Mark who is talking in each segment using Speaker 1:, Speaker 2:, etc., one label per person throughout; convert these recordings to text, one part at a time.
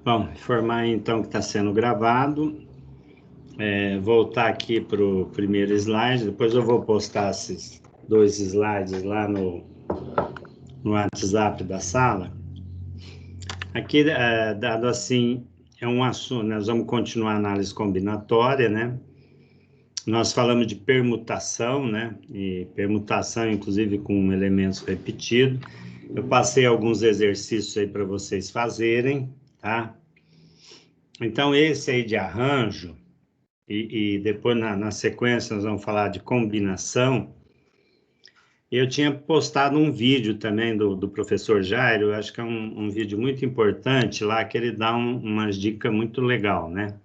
Speaker 1: Bom, informar então que está sendo gravado. Voltar aqui para o primeiro slide, depois eu vou postar esses 2 slides lá no WhatsApp da sala. Aqui, dado assim, é um assunto, nós vamos continuar a análise combinatória, né? Nós falamos de permutação, né? E permutação, inclusive, com elementos repetidos. Eu passei alguns exercícios aí para vocês fazerem, tá? Então, esse aí de arranjo, e depois na sequência nós vamos falar de combinação. Eu tinha postado um vídeo também do professor Jairo, eu acho que é um vídeo muito importante lá, que ele dá umas dicas muito legal, né?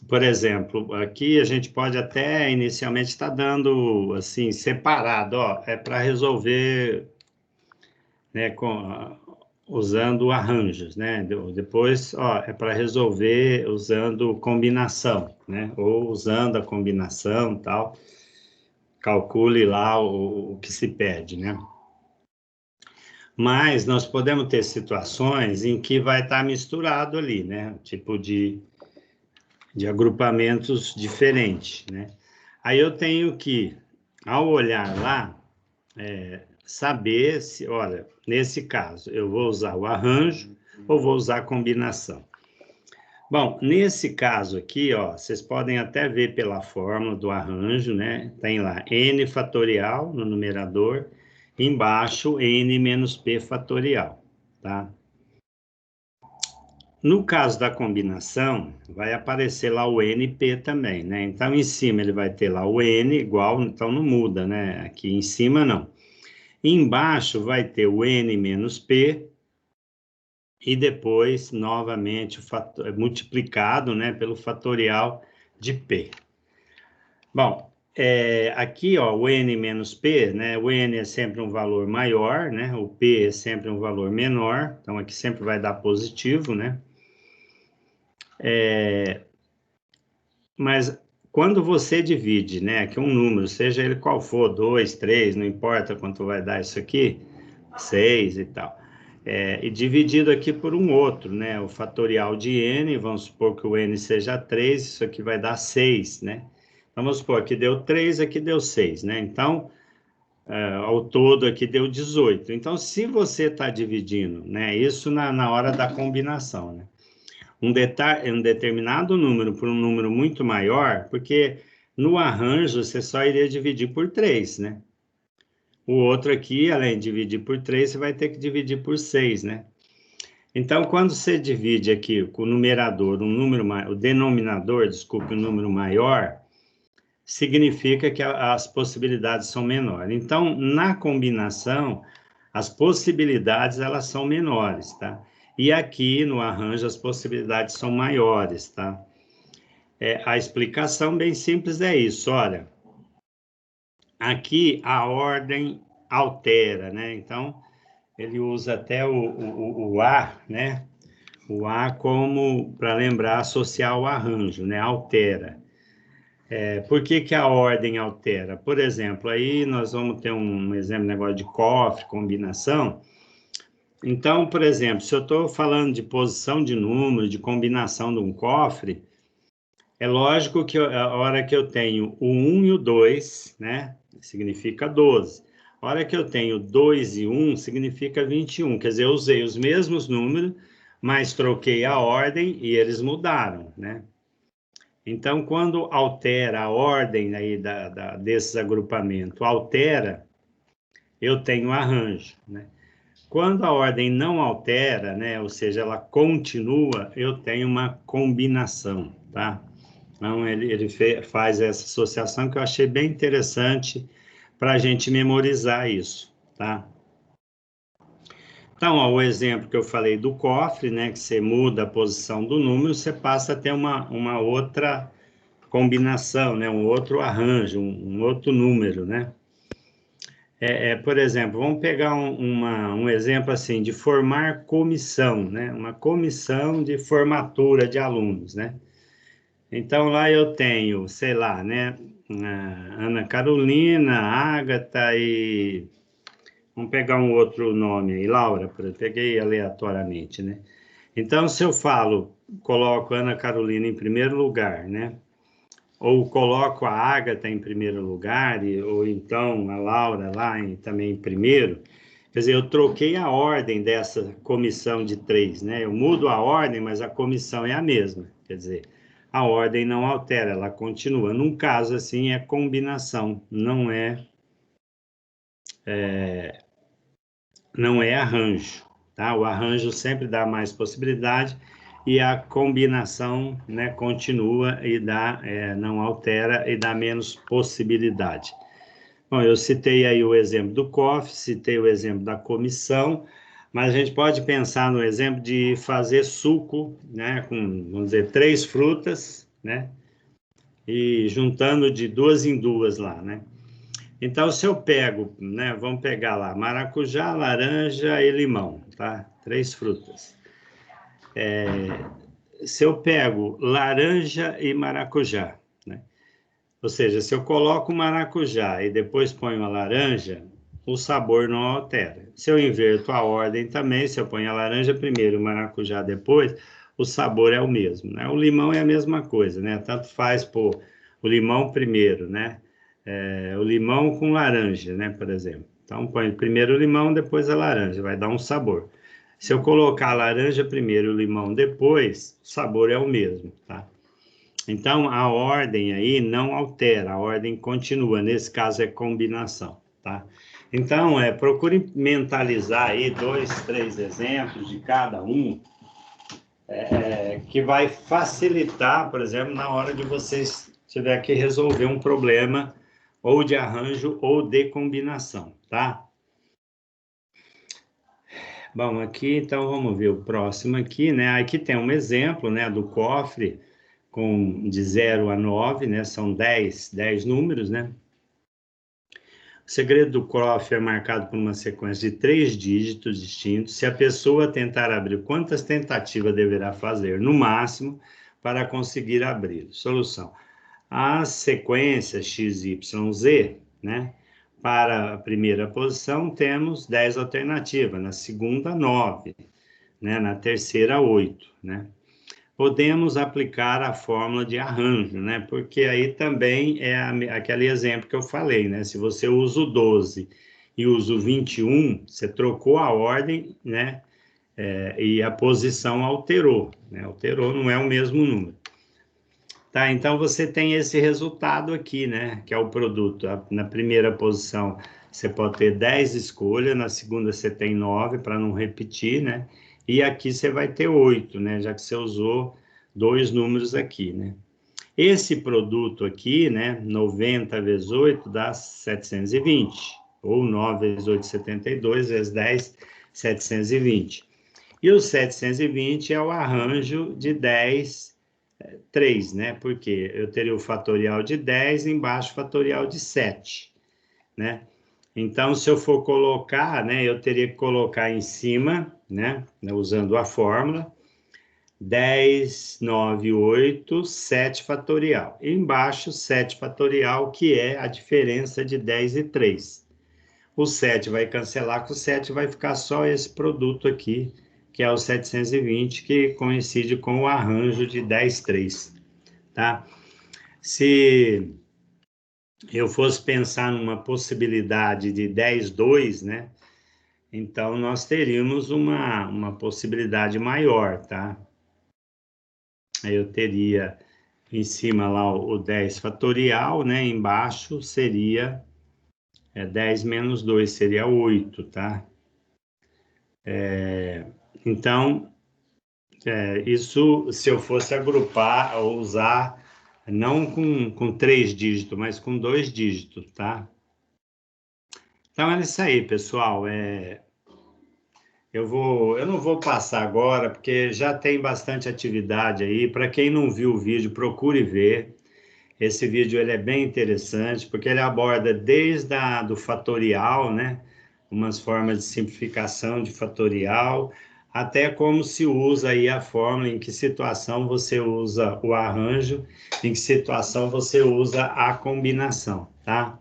Speaker 1: Por exemplo, aqui a gente pode até inicialmente estar dando assim, separado, ó, é para resolver, né, usando arranjos, né? Depois, ó, é para resolver usando combinação, né? Ou usando a combinação, tal. Calcule lá o que se pede, né? Mas nós podemos ter situações em que vai estar misturado ali, né? Tipo de agrupamentos diferentes, né? Aí eu tenho que, ao olhar lá, saber se, olha, nesse caso, eu vou usar o arranjo ou vou usar a combinação. Bom, nesse caso aqui, ó, vocês podem até ver pela fórmula do arranjo, né? Tem lá n fatorial no numerador, embaixo n menos p fatorial, tá? No caso da combinação, vai aparecer lá o np também, né? Então, em cima ele vai ter lá o n igual, então não muda, né? Aqui em cima não. Embaixo vai ter o n menos p, e depois, novamente, multiplicado, né, pelo fatorial de P. Bom, aqui, ó, o N menos P, né, o N é sempre um valor maior, né, o P é sempre um valor menor, então aqui sempre vai dar positivo, né. Mas quando você divide, né, aqui um número, seja ele qual for, 2, 3, não importa quanto vai dar isso aqui, 6 e tal. E dividido aqui por um outro, né? O fatorial de n, vamos supor que o n seja 3, isso aqui vai dar 6, né? Então, vamos supor, aqui deu 3, aqui deu 6, né? Então, ao todo aqui deu 18. Então, se você está dividindo, né? Isso na hora da combinação, né? Um determinado número por um número muito maior, porque no arranjo você só iria dividir por 3, né? O outro aqui, além de dividir por 3, você vai ter que dividir por 6, né? Então, quando você divide aqui com o numerador, o denominador, desculpe, um número maior, significa que as possibilidades são menores. Então, na combinação, as possibilidades, elas são menores, tá? E aqui, no arranjo, as possibilidades são maiores, tá? A explicação bem simples é isso, olha. Aqui, a ordem altera, né? Então, ele usa até o A, né? O A como, para lembrar, associar o arranjo, né? Altera. Por que que a ordem altera? Por exemplo, aí nós vamos ter um exemplo, negócio de cofre, combinação. Então, por exemplo, se eu estou falando de posição de número, de combinação de um cofre, é lógico que a hora que eu tenho o 1 e o 2, né? Significa 12. A hora que eu tenho 2 e 1, significa 21. Quer dizer, eu usei os mesmos números, mas troquei a ordem e eles mudaram, né? Então, quando altera a ordem aí desses agrupamentos, altera, eu tenho arranjo, né? Quando a ordem não altera, né, ou seja, ela continua, eu tenho uma combinação, tá? Então, ele faz essa associação que eu achei bem interessante para a gente memorizar isso, tá? Então, ó, o exemplo que eu falei do cofre, né, que você muda a posição do número, você passa a ter uma outra combinação, né, um outro arranjo, um outro número, né? Por exemplo, vamos pegar um exemplo assim, de formar comissão, né? Uma comissão de formatura de alunos, né? Então, lá eu tenho, sei lá, né? Ana Carolina, Ágata e... Vamos pegar um outro nome aí, Laura, peguei aleatoriamente, né? Então, se eu falo, coloco Ana Carolina em primeiro lugar, né? Ou coloco a Ágata em primeiro lugar, ou então a Laura lá também em primeiro, quer dizer, eu troquei a ordem dessa comissão de 3, né? Eu mudo a ordem, mas a comissão é a mesma, quer dizer, a ordem não altera, ela continua. Num caso assim, é combinação, não é arranjo, tá? O arranjo sempre dá mais possibilidade e a combinação, né, continua e não altera e dá menos possibilidade. Bom, eu citei aí o exemplo do COF, citei o exemplo da comissão, mas a gente pode pensar no exemplo de fazer suco, né, com, vamos dizer, 3 frutas, né, e juntando de 2 em 2 lá, né. Então, se eu pego, né, vamos pegar lá, maracujá, laranja e limão, tá? 3 frutas. Se eu pego laranja e maracujá, né? Ou seja, se eu coloco o maracujá e depois ponho a laranja, o sabor não altera. Se eu inverto a ordem também, se eu ponho a laranja primeiro e o maracujá depois, o sabor é o mesmo, né? O limão é a mesma coisa, né? Tanto faz pôr o limão primeiro, né? O limão com laranja, né? Por exemplo. Então, põe primeiro o limão, depois a laranja, vai dar um sabor. Se eu colocar a laranja primeiro e o limão depois, o sabor é o mesmo, tá? Então, a ordem aí não altera, a ordem continua, nesse caso é combinação, tá? Então, procure mentalizar aí 2, 3 exemplos de cada um, que vai facilitar, por exemplo, na hora de vocês tiver que resolver um problema ou de arranjo ou de combinação, tá? Bom, aqui então vamos ver o próximo aqui, né? Aqui tem um exemplo, né, do cofre de 0 a 9, né? São 10 números, né? O segredo do cofre é marcado por uma sequência de 3 dígitos distintos. Se a pessoa tentar abrir, quantas tentativas deverá fazer? No máximo, para conseguir abrir. Solução. A sequência x, y, z, né? Para a primeira posição, temos 10 alternativas. Na segunda, 9. Né? Na terceira, 8. Né? Podemos aplicar a fórmula de arranjo, né? Porque aí também é aquele exemplo que eu falei, né? Se você usa o 12 e usa o 21, você trocou a ordem, né? E a posição alterou, né? Alterou, não é o mesmo número. Tá, então você tem esse resultado aqui, né? Que é o produto. Na primeira posição, você pode ter 10 escolhas, na segunda você tem 9, para não repetir, né? E aqui você vai ter 8, né? Já que você usou 2 números aqui, né? Esse produto aqui, né? 90 vezes 8 dá 720. Ou 9 vezes 8, 72, vezes 10, 720. E o 720 é o arranjo de 10, 3, né? Porque eu teria o fatorial de 10 embaixo o fatorial de 7, né? Então, se eu for colocar, né, eu teria que colocar em cima, né, usando a fórmula, 10, 9, 8, 7 fatorial. E embaixo, 7 fatorial, que é a diferença de 10 e 3. O 7 vai cancelar com o 7, vai ficar só esse produto aqui, que é o 720, que coincide com o arranjo de 10, 3. Tá? Se eu fosse pensar numa possibilidade de 10, 2, né? Então, nós teríamos uma possibilidade maior, tá? Aí eu teria em cima lá o 10 fatorial, né? Embaixo seria 10 menos 2, seria 8, tá? Então, isso se eu fosse agrupar ou usar, não com 3 dígitos, mas com 2 dígitos, tá? Então é isso aí, pessoal. Eu não vou passar agora, porque já tem bastante atividade aí. Para quem não viu o vídeo, procure ver. Esse vídeo ele é bem interessante, porque ele aborda desde do fatorial, né? Umas formas de simplificação de fatorial, até como se usa aí a fórmula, em que situação você usa o arranjo, em que situação você usa a combinação, tá?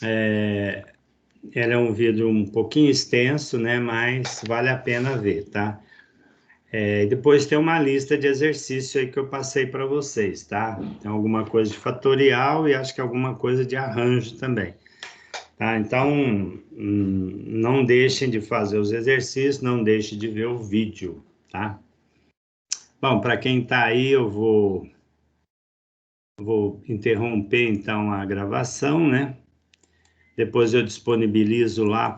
Speaker 1: Ele é um vídeo um pouquinho extenso, né? Mas vale a pena ver, tá? E depois tem uma lista de exercício aí que eu passei para vocês, tá? Tem alguma coisa de fatorial e acho que alguma coisa de arranjo também. Tá? Então, não deixem de fazer os exercícios, não deixem de ver o vídeo, tá? Bom, para quem está aí, eu vou interromper então a gravação, né? Depois eu disponibilizo lá